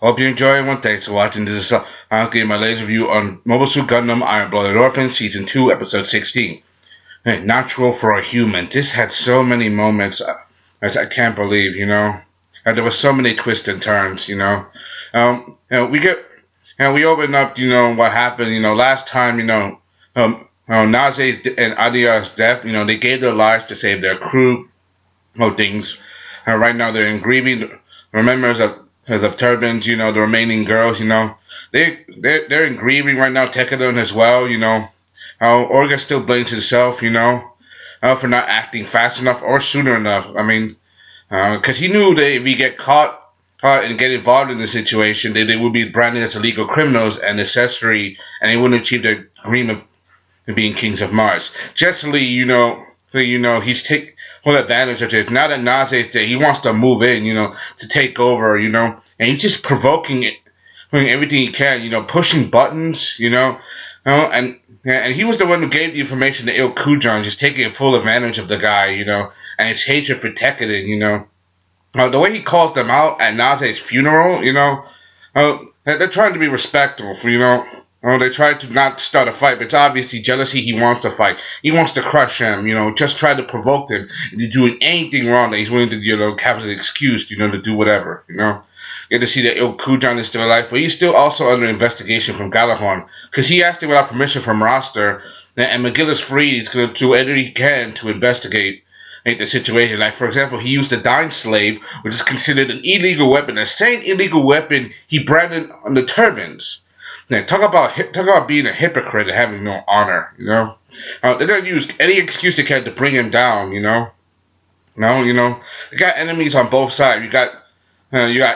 Hope you enjoy it. Thanks for watching. This is I'll give my latest review on Mobile Suit Gundam Iron Blooded Orphans Season 2, Episode 16. Hey, natural for a human. This had so many moments as I can't believe, there were so many twists and turns, we get, we open up, what happened, last time, Naze and Adia's death, they gave their lives to save their crew, things. Right now they're in grieving. Remembers of turbans, the remaining girls, they're in grieving right now. Tekkadan as well, Orga still blames himself, for not acting fast enough or sooner enough. I mean, because he knew that if he get caught and get involved in the situation, they would be branded as illegal criminals and accessory, and they wouldn't achieve their dream of being kings of Mars. Jasley, he's full advantage of this. Now that Naze is there, he wants to move in, to take over, and he's just provoking it, doing everything he can, pushing buttons, and he was the one who gave the information to Kujan, just taking full advantage of the guy, and his hatred for Tekkadan, the way he calls them out at Naze's funeral, they're trying to be respectful, they try to not start a fight, but it's obviously jealousy. He wants to fight. He wants to crush him, just try to provoke him into doing anything wrong that he's willing to, have as an excuse, to do whatever, Get to see that Kujan is still alive, but he's still also under investigation from Galahorn, because he asked him without permission from Roster, and McGillis Free is going to do whatever he can to investigate the situation. Like, for example, he used a dying slave, which is considered an illegal weapon, the same illegal weapon he branded on the turbans. Now, talk about being a hypocrite and having no honor, they're going to use any excuse they can to bring him down, They got enemies on both sides. You got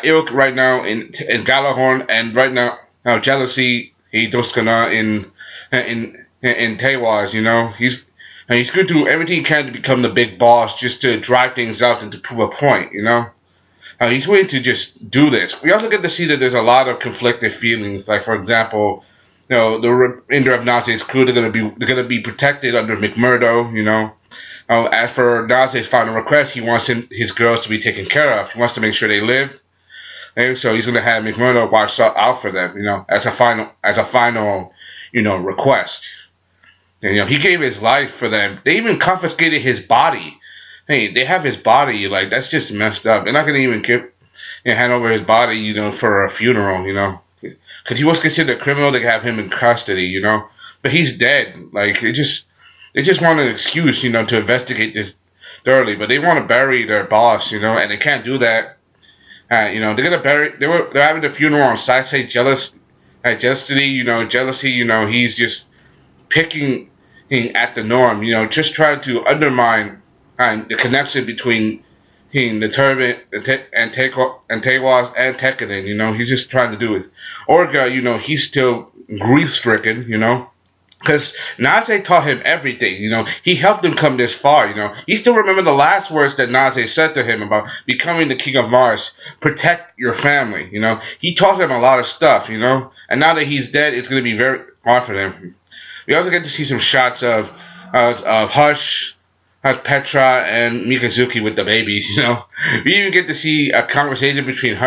Ilk right now in Galahorn, and right now Jealousy, Doskana in Tewaz, he's going to do everything he can to become the big boss, just to drive things out and to prove a point, he's willing to just do this. We also get to see that there's a lot of conflicted feelings. Like, for example, the remainder of Naze's crew, they're gonna be protected under McMurdo. As for Naze's final request, he wants his girls to be taken care of. He wants to make sure they live. And so he's gonna have McMurdo watch out for them. As a final request. And, he gave his life for them. They even confiscated his body. Hey, they have his body, like, that's just messed up. They're not going to even hand over his body, for a funeral, Because he was considered a criminal, they have him in custody, But he's dead. Like, they just want an excuse, to investigate this thoroughly. But they want to bury their boss, and they can't do that. They're going to they're having the funeral on site, say jealousy, he's just picking at the norm, just trying to undermine the connection between the Turban and Tewaz and Tekkadan, he's just trying to do it. Orga, he's still grief-stricken, because Naze taught him everything, he helped him come this far, He still remember the last words that Naze said to him about becoming the king of Mars, protect your family, He taught him a lot of stuff, and now that he's dead, it's going to be very hard for them. We also get to see some shots of Hush, Petra, and Mikazuki with the babies, We even get to see a conversation between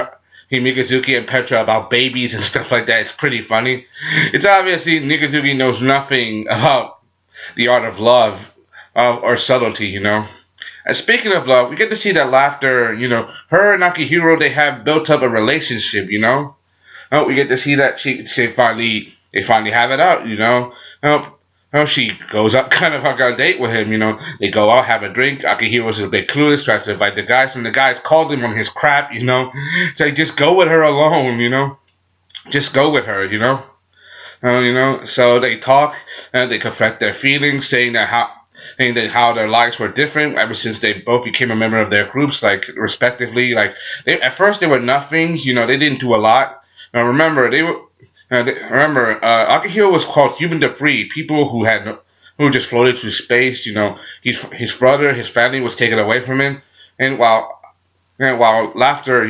Mikazuki and Petra about babies and stuff like that. It's pretty funny. It's obviously Mikazuki knows nothing about the art of love or subtlety, And speaking of love, we get to see that Lafter, her and Akihiro, they have built up a relationship, We get to see that they finally have it out, she goes up kind of like on a date with him, They go out, have a drink. Akihiro's a bit clueless, tries to invite the guys, and the guys called him on his crap, So just go with her alone, Just go with her, So they talk, and they confess their feelings, saying that how their lives were different ever since they both became a member of their groups, like, respectively. Like, at first they were nothings, they didn't do a lot. Now remember, Akihiro was called human debris, people who just floated through space. His brother, his family was taken away from him, and while Lafter,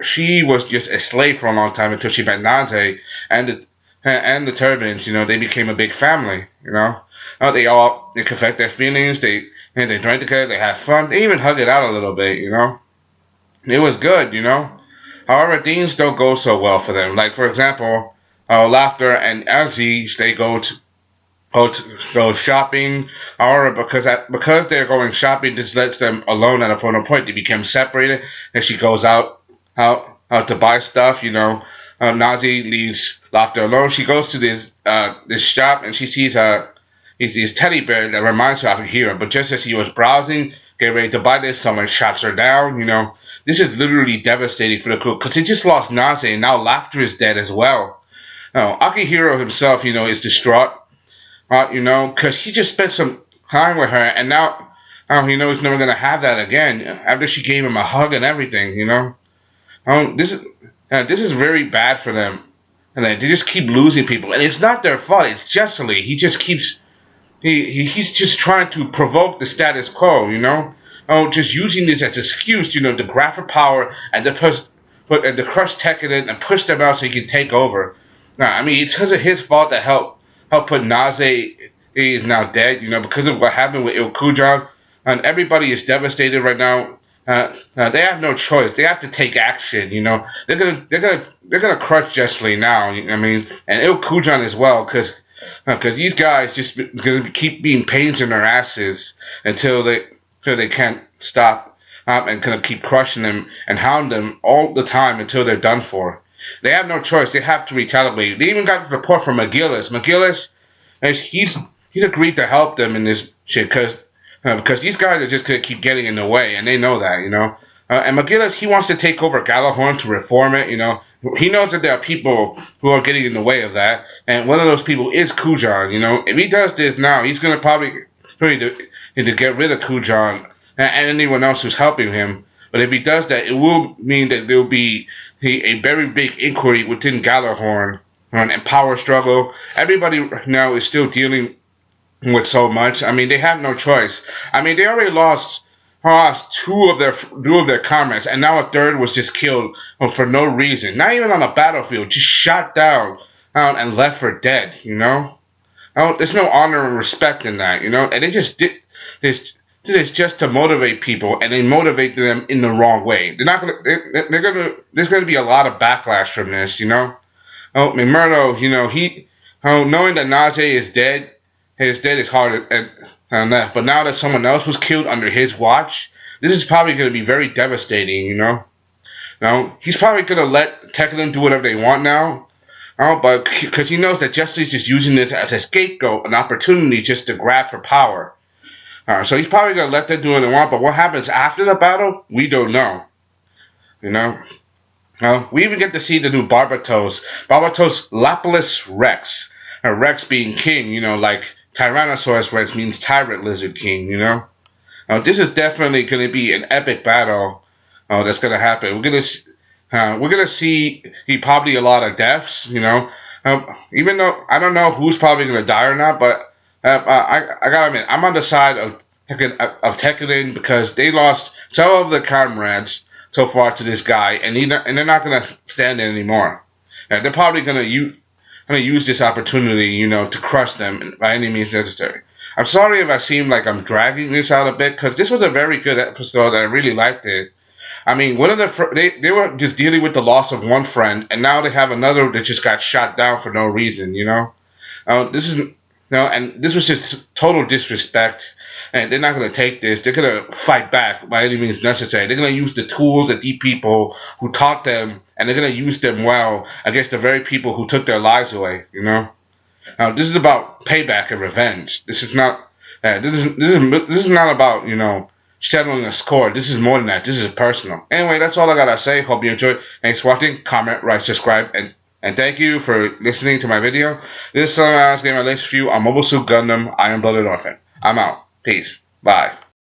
she was just a slave for a long time until she met Naze and the Turbans. They became a big family. They confess their feelings. They drank together. They had fun. They even hugged it out a little bit. It was good. However, things don't go so well for them. Like, for example, Lafter and Akihiro, they go shopping. However, because they're going shopping, this lets them alone at a point. They become separated, and she goes out to buy stuff. Nazi leaves Lafter alone. She goes to this shop, and she sees this teddy bear that reminds her of Akihiro. But just as she was browsing, getting ready to buy this, someone shots her down. This is literally devastating for the crew because they just lost Nazi, and now Lafter is dead as well. Now, Akihiro himself, is distraught. Because he just spent some time with her, and now he knows he's never gonna have that again. After she gave him a hug and everything, this is very bad for them, and they just keep losing people, and it's not their fault. It's Jasley. He just keeps he's just trying to provoke the status quo, just using this as an excuse, to grab for power and to crush Tekkadan and push them out so he can take over. Now, I mean, it's because of his fault that helped put Naze is now dead, because of what happened with Ilkujan, and everybody is devastated right now. They have no choice. They have to take action. They're gonna crush Jasley now. I mean, and Ilkujan as well, because these guys just gonna keep being pains in their asses until they can't stop, and gonna keep crushing them and hound them all the time until they're done for. They have no choice. They have to retaliate. They even got support from McGillis. McGillis, he's agreed to help them in this shit because these guys are just gonna keep getting in the way, and they know that, and McGillis, he wants to take over Gallahorn to reform it. He knows that there are people who are getting in the way of that, and one of those people is Kujan. If he does this now, he's gonna probably to get rid of Kujan and anyone else who's helping him. But if he does that, it will mean that there will be a very big inquiry within Gallahorn and power struggle. Everybody now is still dealing with so much. I mean, they have no choice. I mean, they already lost two of their comrades, and now a third was just killed for no reason. Not even on a battlefield, just shot down and left for dead. There's no honor and respect in that. And they just did this. This is just to motivate people, and they motivate them in the wrong way. There's gonna be a lot of backlash from this, McMurdo, knowing that Naze is dead, is hard enough. But now that someone else was killed under his watch, this is probably gonna be very devastating, he's probably gonna let Tekkadan do whatever they want now, but because he knows that Jasley's just using this as a scapegoat, an opportunity just to grab for power. So he's probably going to let them do what they want, but what happens after the battle, we don't know. We even get to see the new Barbatos Lapillus Rex. Rex being king, like Tyrannosaurus Rex means tyrant lizard king, this is definitely going to be an epic battle that's going to happen. We're going to see probably a lot of deaths, even though I don't know who's probably going to die or not, but I gotta admit, I'm on the side of Tekkadan because they lost some of the comrades so far to this guy, and they're not gonna stand it anymore. They're probably gonna use this opportunity, to crush them by any means necessary. I'm sorry if I seem like I'm dragging this out a bit, because this was a very good episode, and I really liked it. I mean, they were just dealing with the loss of one friend, and now they have another that just got shot down for no reason. And this was just total disrespect, and they're not going to take this. They're going to fight back by any means necessary. They're going to use the tools that these people who taught them, and they're going to use them well against the very people who took their lives away. Now, this is about payback and revenge. This is not. This is not about settling a score. This is more than that. This is personal. Anyway, that's all I gotta say. Hope you enjoyed. Thanks for watching. Comment, write, subscribe, and thank you for listening to my video. This is my latest review on Mobile Suit Gundam Iron Blooded Orphan. I'm out. Peace. Bye.